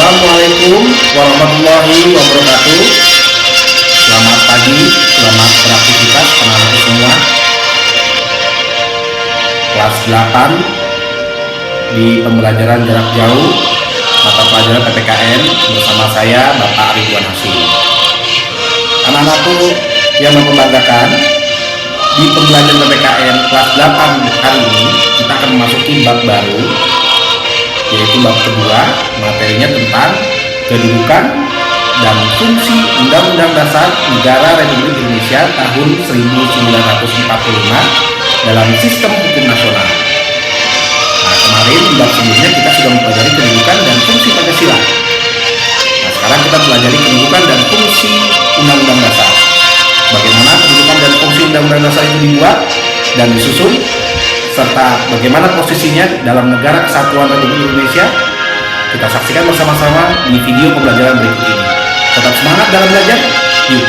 Assalamualaikum warahmatullahi wabarakatuh. Selamat pagi, selamat beraktivitas anak-anakku semua. Kelas 8 di pembelajaran jarak jauh mata pelajaran PPKN bersama saya Bapak Ridwan Hasim. Anak-anakku yang membanggakan, di pembelajaran PPKN kelas 8 hari ini kita akan memasuki bab baru, yaitu bab kedua. Materinya tentang kedudukan dan fungsi Undang-Undang Dasar Negara Republik Indonesia tahun 1945 dalam sistem hukum nasional. Nah, kemarin di bab sebelumnya kita sudah mempelajari kedudukan dan fungsi Pancasila. Nah, sekarang kita pelajari kedudukan dan fungsi Undang-Undang Dasar. Bagaimana kedudukan dan fungsi Undang-Undang Dasar itu dibuat dan disusun, serta bagaimana posisinya dalam negara kesatuan Republik Indonesia, kita saksikan bersama-sama di video pembelajaran berikut ini. Tetap semangat dalam belajar, yuk,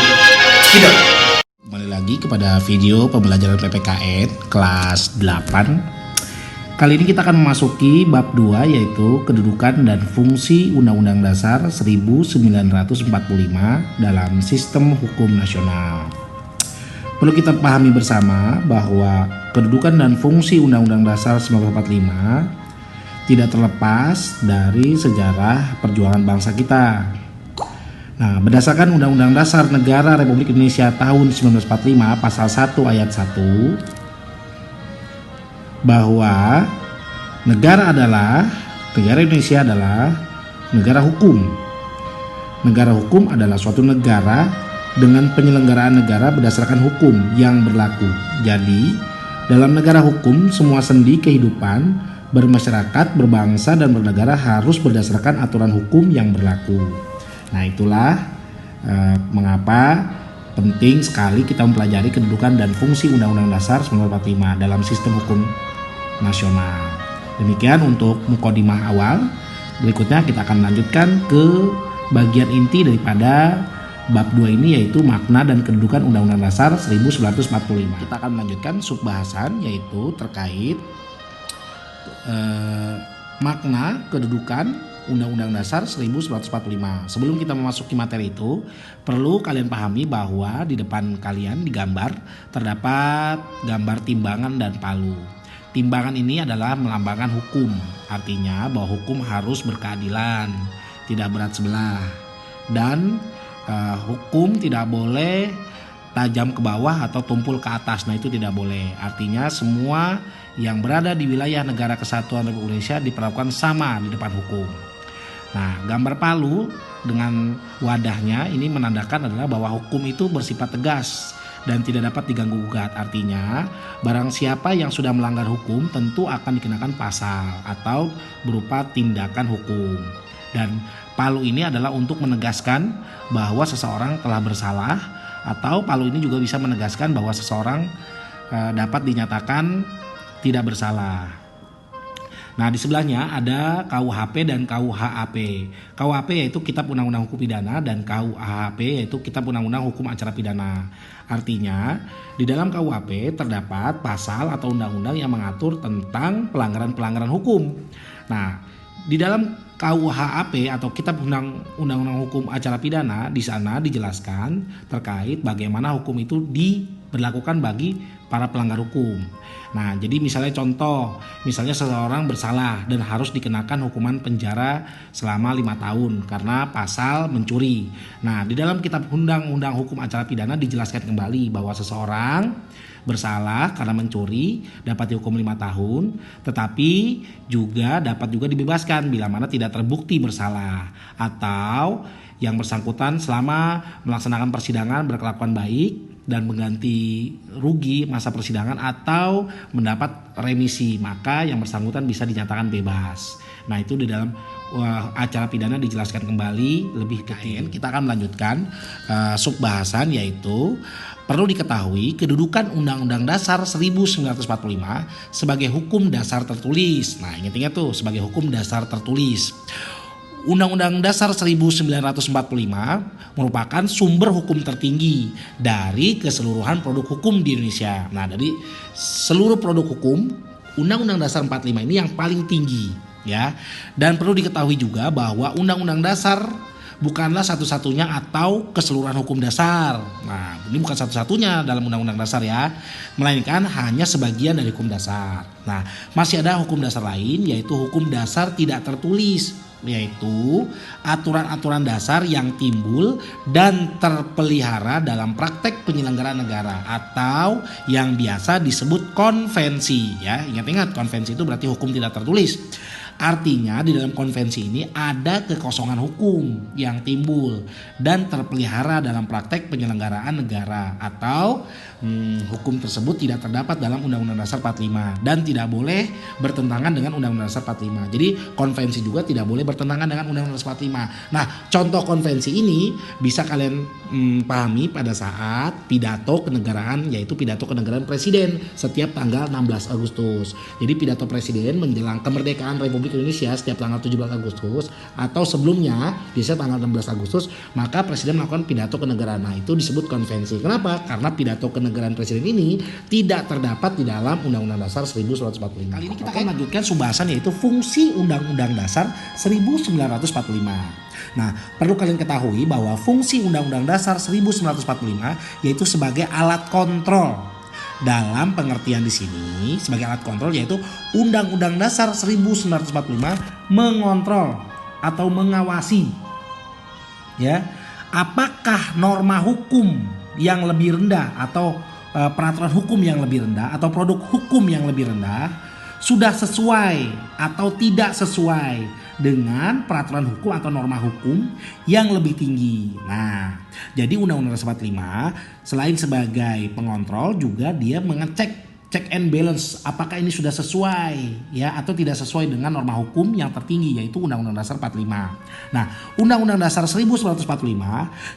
cekidot! Kembali lagi kepada video pembelajaran PPKN kelas 8. Kali ini kita akan memasuki bab 2, yaitu kedudukan dan fungsi Undang-Undang Dasar 1945 dalam sistem hukum nasional. Perlu kita pahami bersama bahwa kedudukan dan fungsi Undang-Undang Dasar 1945 tidak terlepas dari sejarah perjuangan bangsa kita. Nah, berdasarkan Undang-Undang Dasar Negara Republik Indonesia tahun 1945 pasal 1 ayat 1, bahwa negara Indonesia adalah negara hukum. Negara hukum adalah suatu negara dengan penyelenggaraan negara berdasarkan hukum yang berlaku. Jadi, dalam negara hukum, semua sendi kehidupan bermasyarakat, berbangsa, dan bernegara harus berdasarkan aturan hukum yang berlaku. Nah, itulah mengapa penting sekali kita mempelajari kedudukan dan fungsi Undang-Undang Dasar 1945 dalam sistem hukum nasional. Demikian untuk mukadimah awal. Berikutnya kita akan lanjutkan ke bagian inti daripada bab 2 ini, yaitu makna dan kedudukan Undang-Undang Dasar 1945. Kita akan melanjutkan subbahasan, yaitu terkait makna kedudukan Undang-Undang Dasar 1945. Sebelum kita memasuki materi itu, perlu kalian pahami bahwa di depan kalian di gambar terdapat gambar timbangan dan palu. Timbangan ini adalah melambangkan hukum, artinya bahwa hukum harus berkeadilan, tidak berat sebelah, dan hukum tidak boleh tajam ke bawah atau tumpul ke atas. Nah, itu tidak boleh. Artinya semua yang berada di wilayah negara kesatuan Republik Indonesia diperlakukan sama di depan hukum. Nah, gambar palu dengan wadahnya ini menandakan adalah bahwa hukum itu bersifat tegas dan tidak dapat diganggu gugat. Artinya barang siapa yang sudah melanggar hukum tentu akan dikenakan pasal atau berupa tindakan hukum. Dan palu ini adalah untuk menegaskan bahwa seseorang telah bersalah, atau palu ini juga bisa menegaskan bahwa seseorang dapat dinyatakan tidak bersalah. Nah, di sebelahnya ada KUHP dan KUHAP. KUHP yaitu Kitab Undang-Undang Hukum Pidana, dan KUHP yaitu Kitab Undang-Undang Hukum Acara Pidana. Artinya, di dalam KUHP terdapat pasal atau undang-undang yang mengatur tentang pelanggaran-pelanggaran hukum. Nah, di dalam KUHAP atau Kitab Undang-Undang Hukum Acara Pidana, di sana dijelaskan terkait bagaimana hukum itu diberlakukan bagi para pelanggar hukum. Nah, jadi misalnya contoh, misalnya seseorang bersalah dan harus dikenakan hukuman penjara selama 5 tahun karena pasal mencuri. Nah, di dalam Kitab Undang-Undang Hukum Acara Pidana dijelaskan kembali bahwa seseorang bersalah karena mencuri dapat dihukum 5 tahun, tetapi juga dapat dibebaskan bila mana tidak terbukti bersalah, atau yang bersangkutan selama melaksanakan persidangan berkelakuan baik dan mengganti rugi masa persidangan atau mendapat remisi, maka yang bersangkutan bisa dinyatakan bebas. Nah, itu di dalam acara pidana dijelaskan kembali lebih detail. Kita akan melanjutkan subbahasan, yaitu perlu diketahui kedudukan Undang-Undang Dasar 1945 sebagai hukum dasar tertulis. Nah, ingat-ingat tuh, sebagai hukum dasar tertulis. Undang-Undang Dasar 1945 merupakan sumber hukum tertinggi dari keseluruhan produk hukum di Indonesia. Nah, dari seluruh produk hukum, Undang-Undang Dasar 45 ini yang paling tinggi. ya. Dan perlu diketahui juga bahwa Undang-Undang Dasar bukanlah satu-satunya atau keseluruhan hukum dasar. Nah, ini bukan satu-satunya dalam Undang-Undang Dasar ya, melainkan hanya sebagian dari hukum dasar. Nah, masih ada hukum dasar lain, yaitu hukum dasar tidak tertulis, yaitu aturan-aturan dasar yang timbul dan terpelihara dalam praktek penyelenggaraan negara atau yang biasa disebut konvensi ya. Ingat-ingat, konvensi itu berarti hukum tidak tertulis. Artinya di dalam konvensi ini ada kekosongan hukum yang timbul dan terpelihara dalam praktek penyelenggaraan negara atau hukum tersebut tidak terdapat dalam Undang-Undang Dasar 45 dan tidak boleh bertentangan dengan Undang-Undang Dasar 45. Jadi konvensi juga tidak boleh bertentangan dengan Undang-Undang Dasar 45. Nah, contoh konvensi ini bisa kalian pahami pada saat pidato kenegaraan, yaitu pidato kenegaraan presiden setiap tanggal 16 Agustus. Jadi pidato presiden menjelang kemerdekaan Republik Indonesia setiap tanggal 17 Agustus atau sebelumnya bisa tanggal 16 Agustus, maka presiden melakukan pidato kenegaraan. Nah, itu disebut konvensi. Kenapa? Karena pidato kenegaraan presiden ini tidak terdapat di dalam Undang-Undang Dasar 1945. Kali ini kita akan lanjutkan pembahasan, yaitu fungsi Undang-Undang Dasar 1945. Nah, perlu kalian ketahui bahwa fungsi Undang-Undang Dasar 1945 yaitu sebagai alat kontrol. Dalam pengertian di sini sebagai alat kontrol, yaitu Undang-Undang Dasar 1945 mengontrol atau mengawasi ya, apakah norma hukum yang lebih rendah atau peraturan hukum yang lebih rendah atau produk hukum yang lebih rendah sudah sesuai atau tidak sesuai dengan peraturan hukum atau norma hukum yang lebih tinggi. Nah, jadi Undang-Undang Dasar 45 selain sebagai pengontrol juga dia mengecek check and balance apakah ini sudah sesuai ya atau tidak sesuai dengan norma hukum yang tertinggi, yaitu Undang-Undang Dasar 45. Nah, Undang-Undang Dasar 1945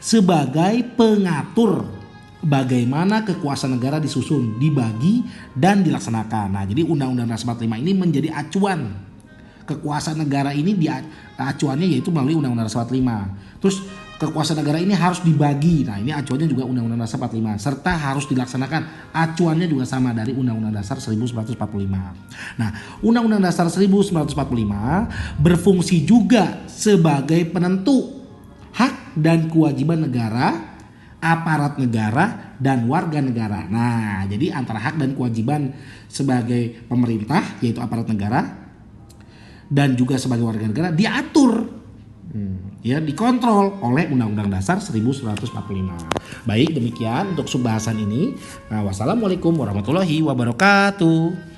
sebagai pengatur bagaimana kekuasaan negara disusun, dibagi dan dilaksanakan. Nah, jadi Undang-Undang Dasar 45 ini menjadi acuan kekuasaan negara ini, acuannya yaitu melalui Undang-Undang Dasar 45. Terus kekuasaan negara ini harus dibagi. Nah, ini acuannya juga Undang-Undang Dasar 45 serta harus dilaksanakan. Acuannya juga sama dari Undang-Undang Dasar 1945. Nah, Undang-Undang Dasar 1945 berfungsi juga sebagai penentu hak dan kewajiban negara, aparat negara dan warga negara. Nah, jadi antara hak dan kewajiban sebagai pemerintah yaitu aparat negara dan juga sebagai warga negara diatur ya, dikontrol oleh Undang-Undang Dasar 1945. Baik, demikian untuk pembahasan ini. Nah, wassalamualaikum warahmatullahi wabarakatuh.